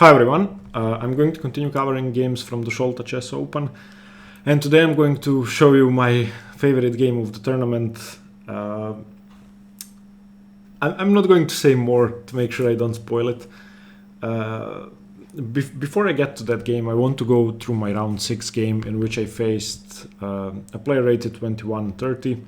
Hi everyone, I'm going to continue covering games from the Šolta Chess Open, and today I'm going to show you my favorite game of the tournament. I'm not going to say more to make sure I don't spoil it. Before I get to that game, I want to go through my round 6 game in which I faced a player rated 21-30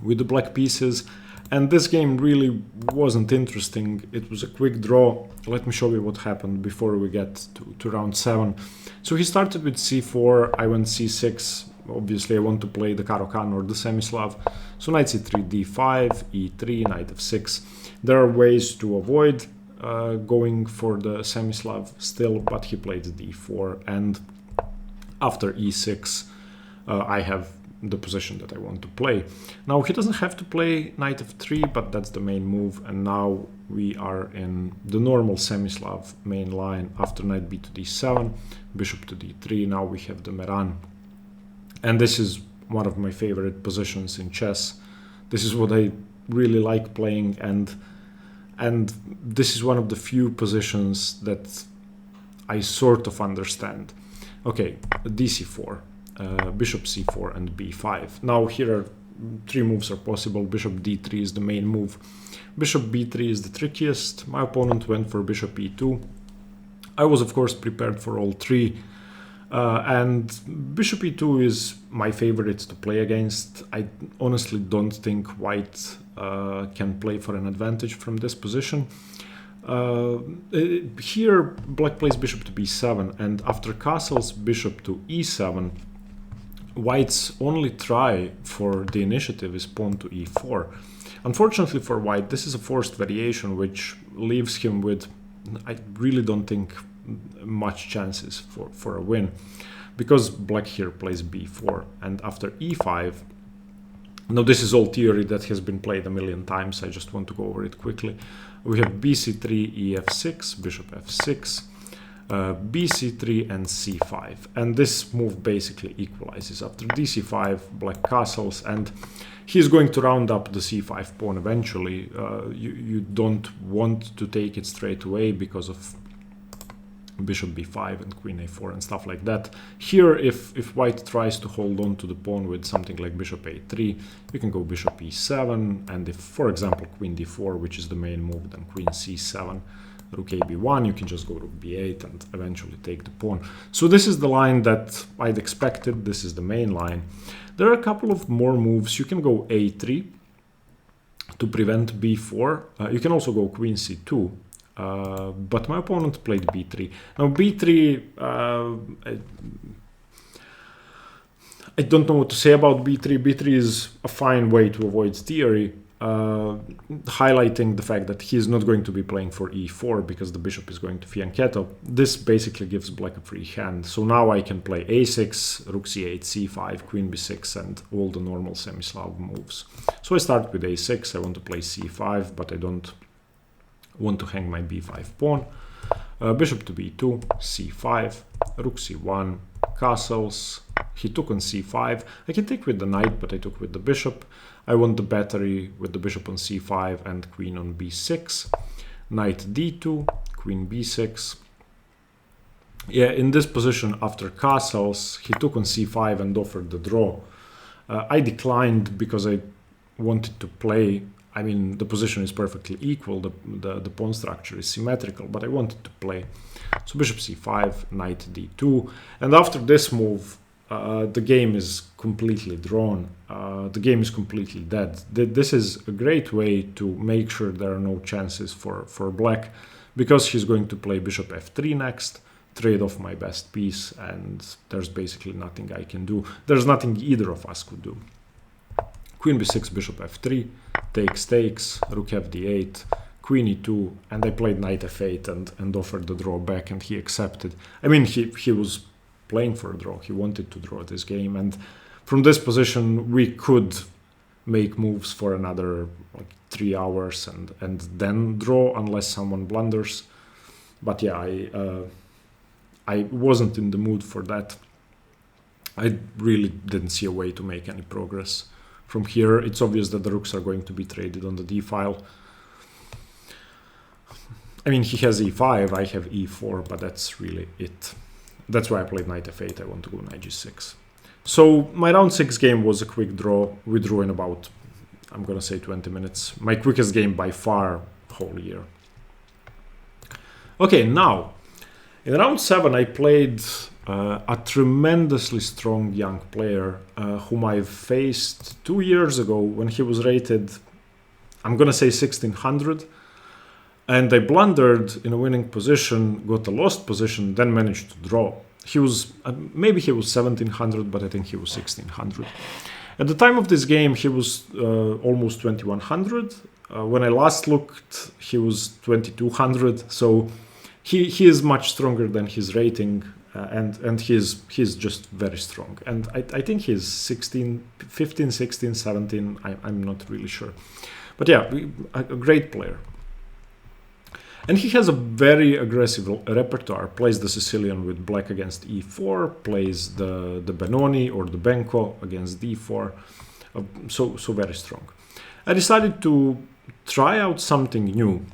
with the black pieces. And this game really wasn't interesting. It was a quick draw. Let me show you what happened before we get to round 7. So he started with c4, I went c6. Obviously I want to play the Caro-Kann or the Semi-Slav. So knight c3, d5, e3, knight f6. There are ways to avoid going for the Semi-Slav still, but he played d4. And after e6, I have the position that I want to play. Now he doesn't have to play knight f3, but that's the main move, and now we are in the normal Semi-Slav main line. After knight b to d7, bishop to d3, now we have the Meran. And this is one of my favorite positions in chess. This is what I really like playing, and this is one of the few positions that I sort of understand. Okay, dc4. Bishop c4 and b5. Now here are 3 moves are possible. Bishop d3 is the main move. Bishop b3 is the trickiest. My opponent went for bishop e2. I was of course prepared for all 3. And bishop e2 is my favorite to play against. I honestly don't think white can play for an advantage from this position. Here black plays bishop to b7, and after castles bishop to e7, white's only try for the initiative is pawn to e4. Unfortunately for white, this is a forced variation which leaves him with, I really don't think, much chances for a win, because black here plays b4, and after e5, now this is all theory that has been played a million times, I just want to go over it quickly. We have bc3, ef6, bishop f6, bc3 and c5, and this move basically equalizes. After dc5, black castles, and he's going to round up the c5 pawn eventually. You don't want to take it straight away because of bishop b5 and queen a4 and stuff like that. Here, if white tries to hold on to the pawn with something like bishop a3, you can go bishop e7, and if, for example, queen d4, which is the main move, then queen c7, rook a b1, you can just go rook b8 and eventually take the pawn. So this is the line that I'd expected. This is the main line. There are a couple of more moves. You can go a3 to prevent b4. You can also go queen c2. But my opponent played b3. Now b3, I don't know what to say about b3. b3 is a fine way to avoid theory, highlighting the fact that he's not going to be playing for e4 because the bishop is going to fianchetto. This basically gives black a free hand. So now I can play a6, rook c8, c5, queen b6, and all the normal Semi-Slav moves. So I start with a6. I want to play c5, but I don't want to hang my b5 pawn. Bishop to b2, c5, rook c1, castles. He took on c5. I can take with the knight, but I took with the bishop. I want the battery with the bishop on c5 and queen on b6. Knight d2, queen b6. Yeah, in this position, after castles, he took on c5 and offered the draw. I declined because I wanted to play. I mean, the position is perfectly equal, the pawn structure is symmetrical, but I wanted to play. So bishop c5, knight d2, and after this move, the game is completely drawn. The game is completely dead. This is a great way to make sure there are no chances for black, because he's going to play bishop f3 next, trade off my best piece, and there's basically nothing I can do. There's nothing either of us could do. Queen b6, bishop f3, takes, rook fd8, queen e2, and I played knight f8 and offered the draw back, and he accepted. I mean, he was playing for a draw. He wanted to draw this game, and from this position we could make moves for another like 3 hours and then draw unless someone blunders. But yeah, I wasn't in the mood for that. I really didn't see a way to make any progress. From here, it's obvious that the rooks are going to be traded on the d-file. I mean, he has e5, I have e4, but that's really it. That's why I played knight f8, I want to go knight g6. So my round 6 game was a quick draw. We drew in about, I'm gonna say 20 minutes. My quickest game by far whole year. Okay, now, in round 7 I played a tremendously strong young player whom I faced 2 years ago when he was rated, I'm gonna say 1600. And I blundered in a winning position, got a lost position, then managed to draw. He was, maybe he was 1700, but I think he was 1600. At the time of this game, he was almost 2100. When I last looked, he was 2200. So he is much stronger than his rating, and he's just very strong. And I think he's 15, 16, 17. I'm not really sure. But yeah, a great player. And he has a very aggressive repertoire. Plays the Sicilian with black against e4, plays the Benoni or the Benko against d4. So very strong. I decided to try out something new,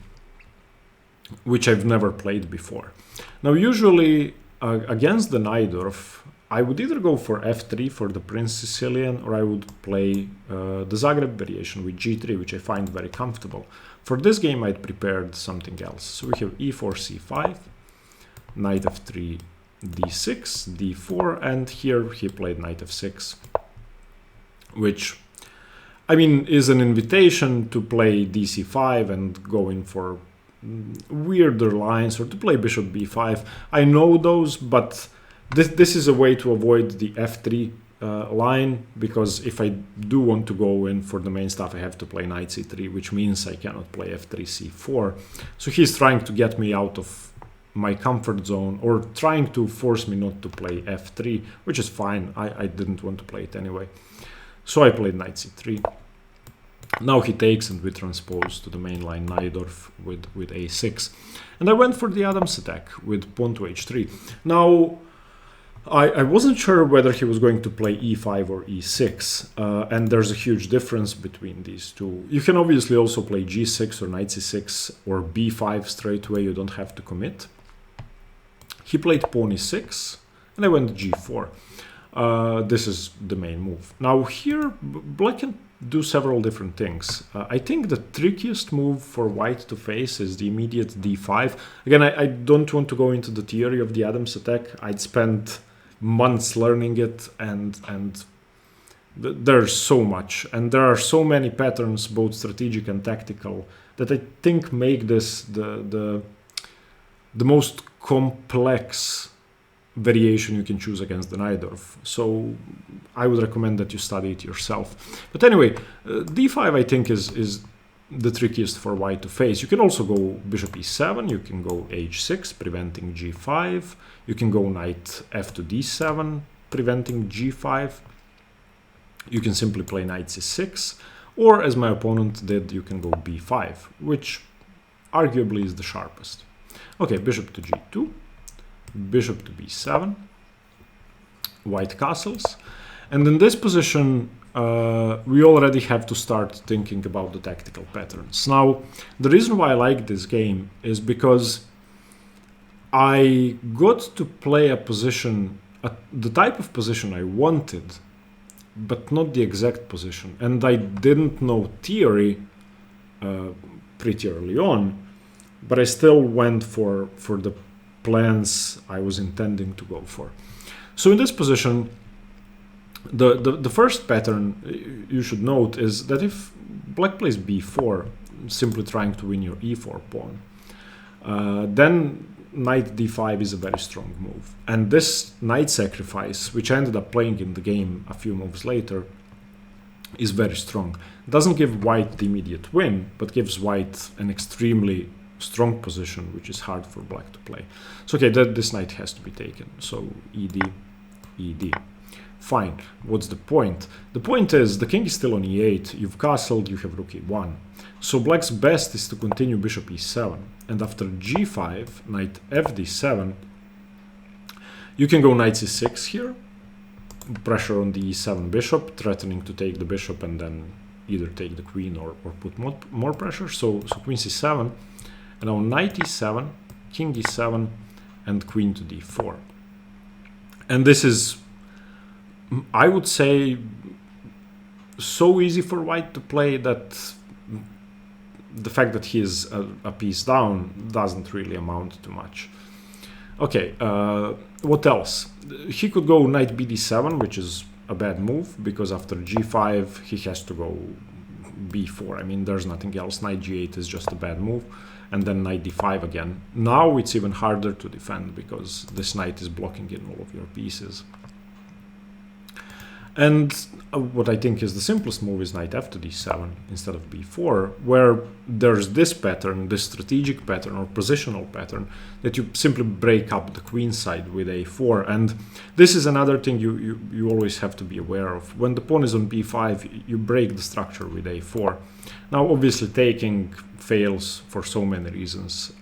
which I've never played before. Now, usually against the Najdorf, I would either go for f3 for the Prince Sicilian, or I would play the Zagreb variation with g3, which I find very comfortable. For this game, I'd prepared something else. So we have e4, c5, knight f3, d6, d4, and here he played knight f6, which, I mean, is an invitation to play dc5 and go in for weirder lines, or to play bishop b5. I know those, but this is a way to avoid the f3 line, because if I do want to go in for the main stuff, I have to play knight c3, which means I cannot play f3, c4. So he's trying to get me out of my comfort zone, or trying to force me not to play f3, which is fine. I didn't want to play it anyway. So I played knight c3. Now he takes, and we transpose to the main line Najdorf with a6. And I went for the Adams attack with pawn to h3. Now, I wasn't sure whether he was going to play e5 or e6, and there's a huge difference between these two. You can obviously also play g6 or knight c6 or b5 straight away, you don't have to commit. He played pawn e6, and I went g4. This is the main move. Now here, black can do several different things. I think the trickiest move for white to face is the immediate d5. Again, I don't want to go into the theory of the Adams attack. I'd spent months learning it, and there's so much, and there are so many patterns, both strategic and tactical, that I think make this the most complex variation you can choose against the Najdorf. So I would recommend that you study it yourself. But anyway, d5 I think is the trickiest for white to face. You can also go bishop e7, you can go h6, preventing g5, you can go knight f to d7, preventing g5, you can simply play knight c6, or as my opponent did, you can go b5, which arguably is the sharpest. Okay, bishop to g2, bishop to b7, white castles, and in this position we already have to start thinking about the tactical patterns. Now, the reason why I like this game is because I got to play a position, the type of position I wanted, but not the exact position. And I didn't know theory pretty early on, but I still went for the plans I was intending to go for. So in this position, the first pattern you should note is that if black plays b4, simply trying to win your e4 pawn, then knight d5 is a very strong move. And this knight sacrifice, which I ended up playing in the game a few moves later, is very strong. It doesn't give white the immediate win, but gives white an extremely strong position, which is hard for black to play. So okay, this knight has to be taken. So ed, ed. Fine. What's the point? The point is the king is still on e8, you've castled, you have rook e1. So black's best is to continue bishop e7, and after g5, knight fd7, you can go knight c6 here, pressure on the e7 bishop, threatening to take the bishop and then either take the queen or put more pressure. So queen c7, And now knight e7, king e7, and queen to d4. And this is, I would say, so easy for white to play that the fact that he is a piece down doesn't really amount to much. Okay, what else? He could go knight bd7, which is a bad move, because after g5 he has to go b4. I mean, there's nothing else. Knight g8 is just a bad move. And then knight d5 again. Now it's even harder to defend because this knight is blocking in all of your pieces. And what I think is the simplest move is knight f to d7 instead of b4, where there's this pattern, this strategic pattern or positional pattern, that you simply break up the queen side with a4. And this is another thing you always have to be aware of. When the pawn is on b5, you break the structure with a4. Now, obviously, taking fails for so many reasons,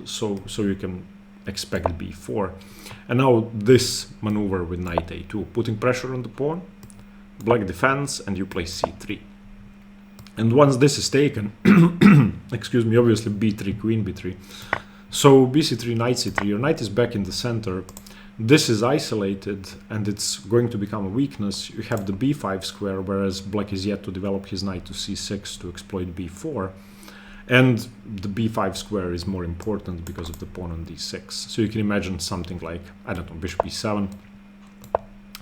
so you can expect b4. And now this maneuver with knight a2, putting pressure on the pawn, black defends, and you play c3. And once this is taken, excuse me, obviously b3, queen b3. So bc3, knight c3, your knight is back in the center. This is isolated, and it's going to become a weakness. You have the b5 square, whereas black is yet to develop his knight to c6 to exploit b4. And the b5 square is more important because of the pawn on d6. So you can imagine something like, I don't know, bishop e7,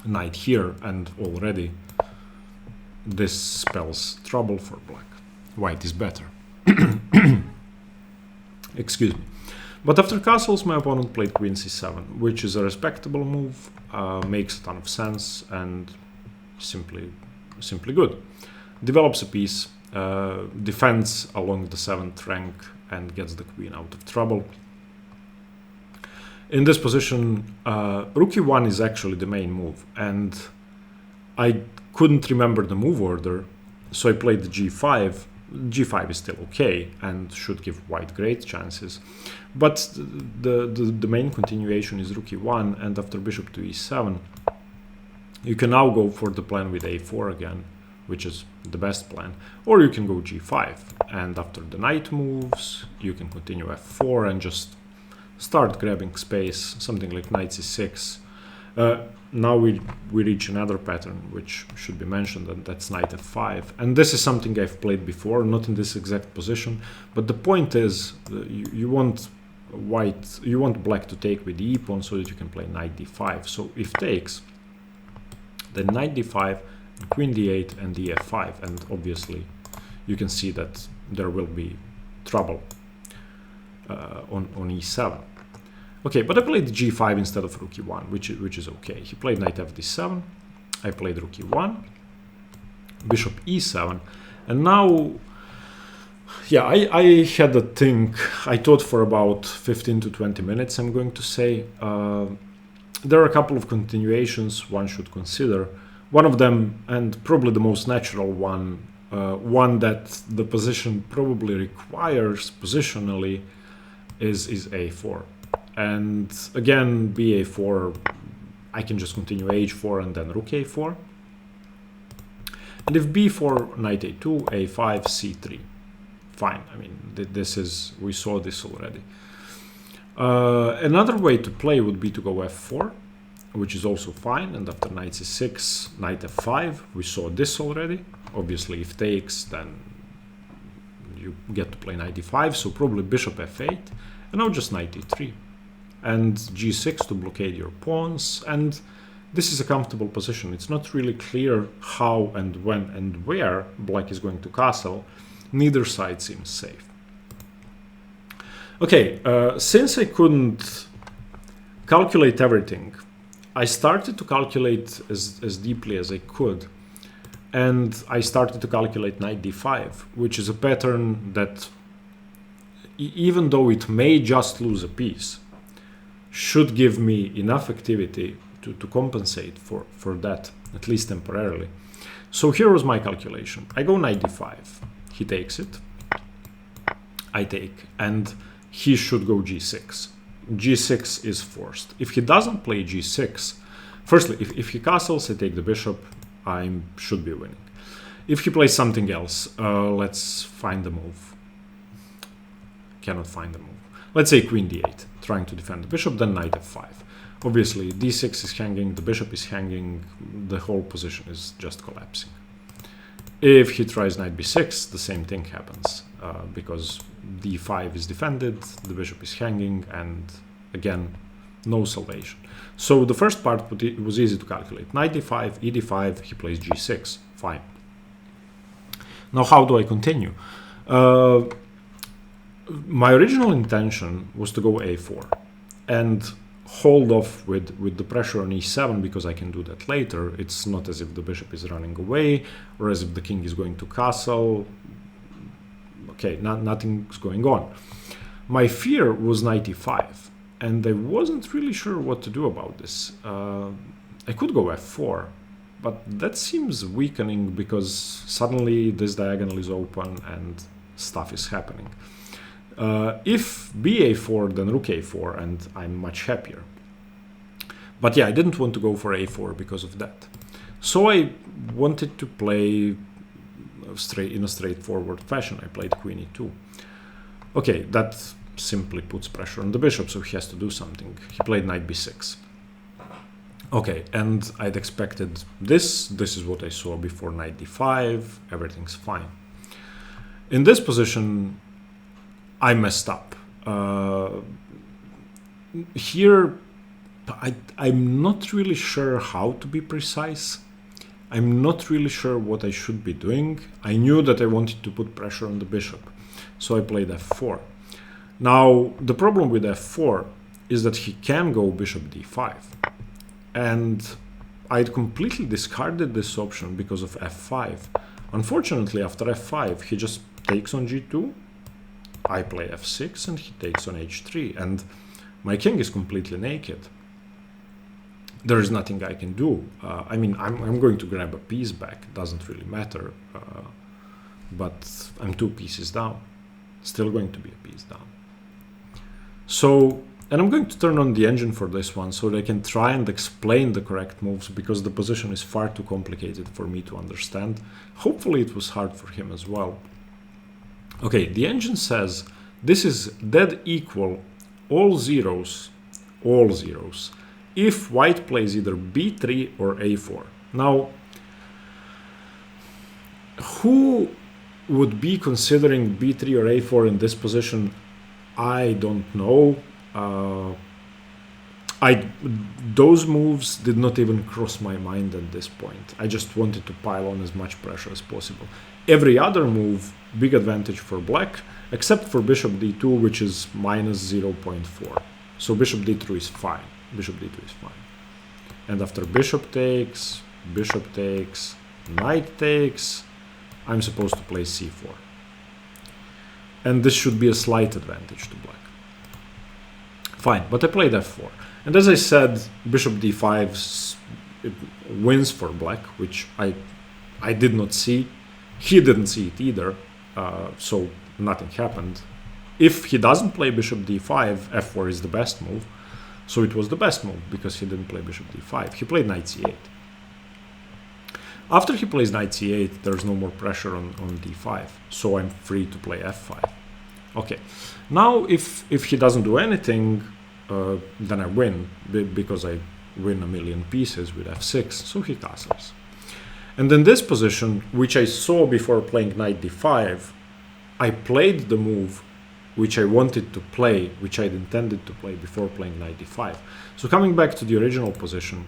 knight here, and already this spells trouble for black. White is better. Excuse me. But after castles, my opponent played queen c7, which is a respectable move, makes a ton of sense, and simply good. Develops a piece, defends along the 7th rank, and gets the queen out of trouble. In this position, rook e1 is actually the main move, and I couldn't remember the move order, so I played the g5. g5 is still okay and should give white great chances, but the main continuation is rook e1, and after bishop to e7, you can now go for the plan with a4 again, which is the best plan, or you can go g5, and after the knight moves, you can continue f4 and just start grabbing space, something like knight c6. Now we reach another pattern which should be mentioned, and that's knight f5. And this is something I've played before, not in this exact position, but the point is you want black to take with the e-pawn so that you can play knight d5. So if takes, then knight d5, and queen d8, and df5, and obviously you can see that there will be trouble on e7. Okay, but I played g5 instead of rook e1, which is okay. He played knight f d7, I played rook e1, bishop e7, and now, yeah, I had a think. I thought for about 15 to 20 minutes, I'm going to say. There are a couple of continuations one should consider. One of them, and probably the most natural one, one that the position probably requires positionally, is a4. And again, ba4, I can just continue h4 and then rook a4. And if b4, knight a2, a5, c3, fine. I mean, this is, we saw this already. Another way to play would be to go f4, which is also fine. And after knight c6, knight f5, we saw this already. Obviously, if takes, then you get to play knight d5, so probably bishop f8, and now just knight e3. And g6 to blockade your pawns, and this is a comfortable position. It's not really clear how and when and where black is going to castle. Neither side seems safe. Okay, since I couldn't calculate everything, I started to calculate as deeply as I could, and I started to calculate knight d5, which is a pattern that, even though it may just lose a piece, should give me enough activity to compensate for that, at least temporarily. So here was my calculation. I go knight d5, he takes it, I take, and he should go g6. g6 is forced. If he doesn't play g6, firstly, if he castles, I take the bishop, I should be winning. If he plays something else, let's find the move. cannot find the move. Let's say queen d8, trying to defend the bishop, then knight f5. Obviously, d6 is hanging, the bishop is hanging, the whole position is just collapsing. If he tries knight b6, the same thing happens, because d5 is defended, the bishop is hanging, and again, no salvation. So the first part was easy to calculate. Knight d5, e d5, he plays g6, fine. Now how do I continue? My original intention was to go a4 and hold off with the pressure on e7, because I can do that later. It's not as if the bishop is running away or as if the king is going to castle. Okay, nothing's going on. My fear was knight e5, and I wasn't really sure what to do about this. I could go f4, but that seems weakening because suddenly this diagonal is open and stuff is happening. If ba4, then rook a4, and I'm much happier. But yeah, I didn't want to go for a4 because of that. So I wanted to play in a straightforward fashion. I played queen e2. Okay, that simply puts pressure on the bishop, so he has to do something. He played knight b6. Okay, and I'd expected this. This is what I saw before knight d5. Everything's fine. In this position, I messed up. Here, I'm not really sure how to be precise. I'm not really sure what I should be doing. I knew that I wanted to put pressure on the bishop, so I played f4. Now, the problem with f4 is that he can go bishop d5. And I'd completely discarded this option because of f5. Unfortunately, after f5, he just takes on g2. I play f6 and he takes on h3, and my king is completely naked. There is nothing I can do. I mean, I'm going to grab a piece back, doesn't really matter, but I'm 2 pieces down, still going to be a piece down. So, and I'm going to turn on the engine for this one so that I can try and explain the correct moves, because the position is far too complicated for me to understand. Hopefully it was hard for him as well. Okay, the engine says this is dead equal all zeros, if white plays either b3 or a4. Now, who would be considering b3 or a4 in this position? I don't know. Those moves did not even cross my mind at this point. I just wanted to pile on as much pressure as possible. Every other move, big advantage for black, except for bishop d2, which is minus 0.4. So bishop d2 is fine. Bishop d2 is fine. And after bishop takes, knight takes, I'm supposed to play c4. And this should be a slight advantage to black. Fine, but I played f4. And as I said, bishop d5 wins for black, which I did not see. He didn't see it either, so nothing happened. If he doesn't play bishop d5, f4 is the best move. So it was the best move because he didn't play bishop d5. He played knight c8. After he plays knight c8, there's no more pressure on d5, so I'm free to play f5. Okay, now if he doesn't do anything, then I win, because I win a million pieces with f6, so he castles. And in this position, which I saw before playing knight d5, I played the move which I wanted to play, which I'd intended to play before playing knight d5. So coming back to the original position,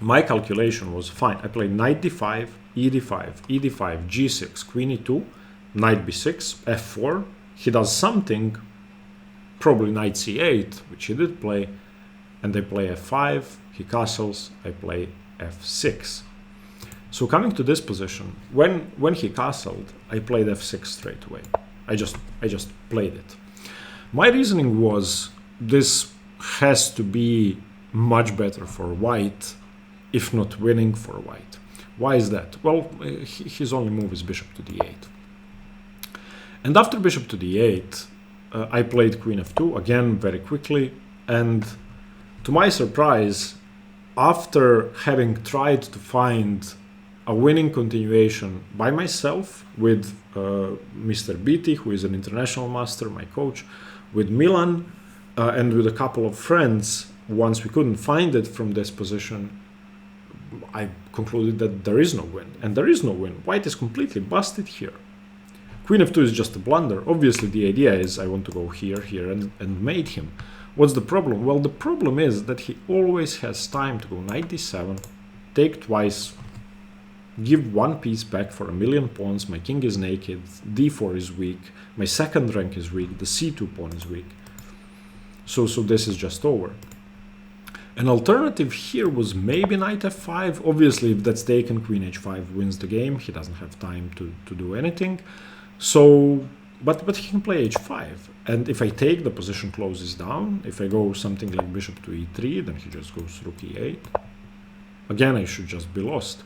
my calculation was fine. I played knight d5, e d5, e d5, g6, queen e2, knight b6, f4. He does something, probably knight c8, which he did play, and I play f5, he castles, I play f6. So coming to this position, when he castled, I played f6 straight away. I just played it. My reasoning was this has to be much better for white, if not winning for white. Why is that? Well, his only move is bishop to d8. And after bishop to d8, I played queen f2, again very quickly, and to my surprise, after having tried to find a winning continuation by myself with Mr. Bedic, who is an international master, my coach, with Milan, and with a couple of friends. Once we couldn't find it from this position, I concluded that there is no win. And there is no win. White is completely busted here. Queen f2 is just a blunder. Obviously, the idea is I want to go here, here, and mate him. What's the problem? Well, the problem is that he always has time to go knight d7, take twice, give one piece back for a million pawns, my king is naked, d4 is weak, my second rank is weak, the c2 pawn is weak. So this is just over. An alternative here was maybe knight f5. Obviously, if that's taken, queen h5 wins the game. He doesn't have time to do anything. So, but he can play h5. And if I take, the position closes down. If I go something like bishop to e3, then he just goes rook e8. Again, I should just be lost.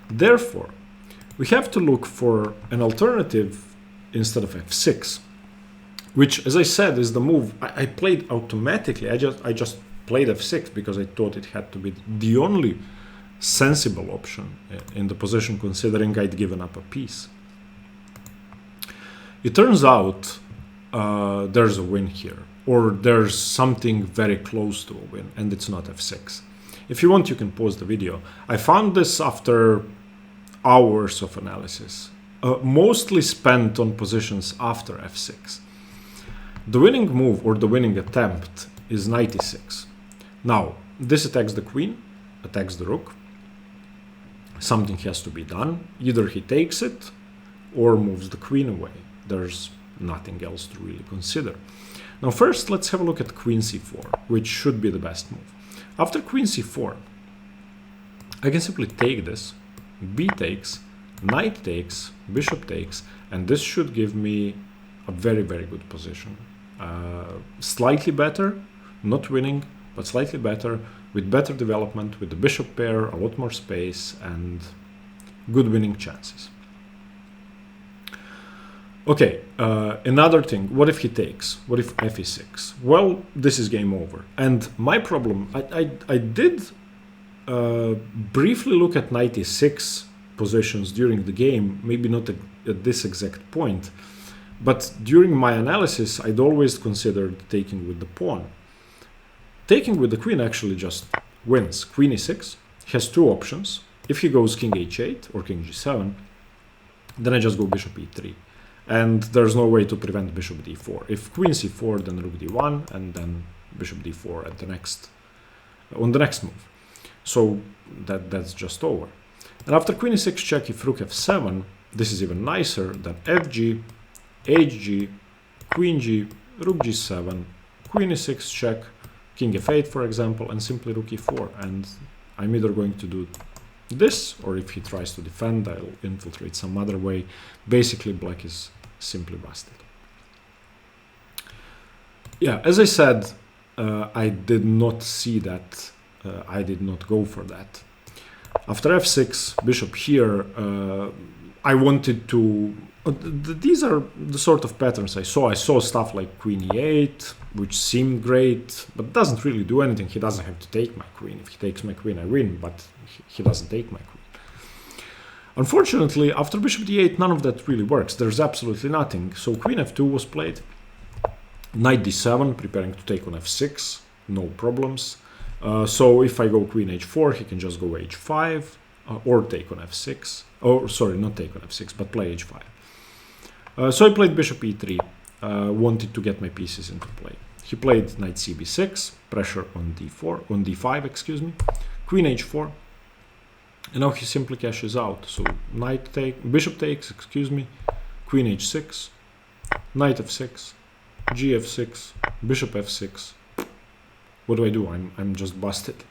Therefore, we have to look for an alternative instead of f6, which, as I said, is the move I played automatically. I just played f6 because I thought it had to be the only sensible option in the position, considering I'd given up a piece. It turns out there's a win here, or there's something very close to a win, and it's not f6. If you want, you can pause the video. I found this after hours of analysis, mostly spent on positions after f6. The winning move, or the winning attempt, is knight e6. Now, this attacks the queen, attacks the rook. Something has to be done. Either he takes it, or moves the queen away. There's nothing else to really consider. Now, first, let's have a look at queen c4, which should be the best move. After queen c4, I can simply take this, b takes, knight takes, bishop takes, and this should give me a very, very good position. Slightly better, not winning, but slightly better, with better development, with the bishop pair, a lot more space, and good winning chances. Okay, another thing, what if he takes? What if f e6? Well, this is game over. And my problem, I did briefly look at knight e6 positions during the game, maybe not at this exact point, but during my analysis, I'd always considered taking with the pawn. Taking with the queen actually just wins. Queen e6 has two options. If he goes king h8 or king g7, then I just go bishop e3. And there's no way to prevent bishop d4. If queen c4, then rook d1, and then bishop d4 at the next, on the next move. So that's just over. And after queen e6 check, if rook f7, this is even nicer than fg, hg, queen g, rook g7, queen e6 check, king f8, for example, and simply rook e4. And I'm either going to do this, or if he tries to defend, I'll infiltrate some other way. Basically, black is simply busted. Yeah, as I said, I did not see that. I did not go for that. After f6, bishop here, I wanted to... These are the sort of patterns I saw. I saw stuff like queen e8, which seemed great, but doesn't really do anything. He doesn't have to take my queen. If he takes my queen, I win, but he doesn't take my queen. Unfortunately, after bishop d8, none of that really works. There's absolutely nothing. So queen f2 was played. Knight d7, preparing to take on f6. No problems. So if I go queen h4, he can just go h5 or take on f6. Oh, sorry, not take on f6, but play h5. So I played bishop e3, wanted to get my pieces into play. He played knight cb6, pressure on d4, on d5, excuse me, queen h4, and now he simply cashes out. So knight take, bishop takes, excuse me, queen h6, knight f6, gf6, bishop f6. What do? I'm just busted.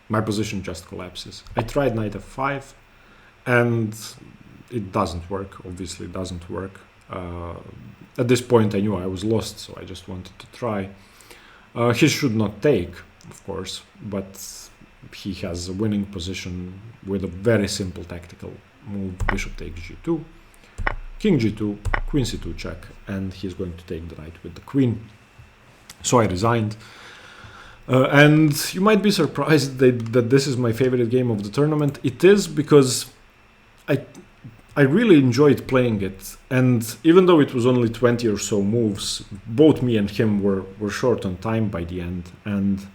My position just collapses. I tried knight f5, and it doesn't work. Obviously, it doesn't work. At this point, I knew I was lost, so I just wanted to try. He should not take, of course, but he has a winning position with a very simple tactical move. Bishop takes g2, king g2, queen c2 check, and he's going to take the knight with the queen. So I resigned. And you might be surprised that this is my favorite game of the tournament. It is, because I really enjoyed playing it, and even though it was only 20 or so moves, both me and him were short on time by the end, and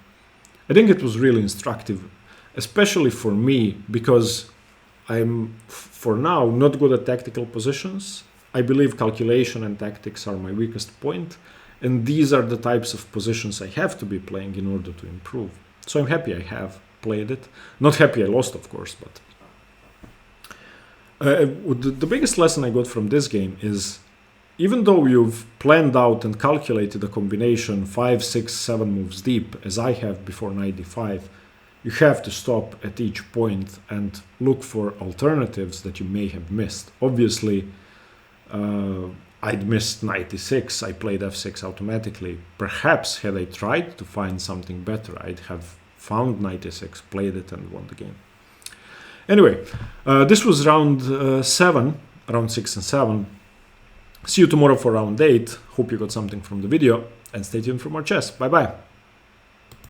I think it was really instructive, especially for me, because I'm, for now, not good at tactical positions. I believe calculation and tactics are my weakest point, and these are the types of positions I have to be playing in order to improve. So I'm happy I have played it. Not happy I lost, of course, but... the biggest lesson I got from this game is, even though you've planned out and calculated a combination 5, 6, 7 moves deep, as I have before knight d5, you have to stop at each point and look for alternatives that you may have missed. Obviously, I'd missed knight d6, I played f6 automatically. Perhaps had I tried to find something better, I'd have found knight d6, played it, and won the game. Anyway, this was round 7, round 6 and 7. See you tomorrow for round 8. Hope you got something from the video, and stay tuned for more chess. Bye bye.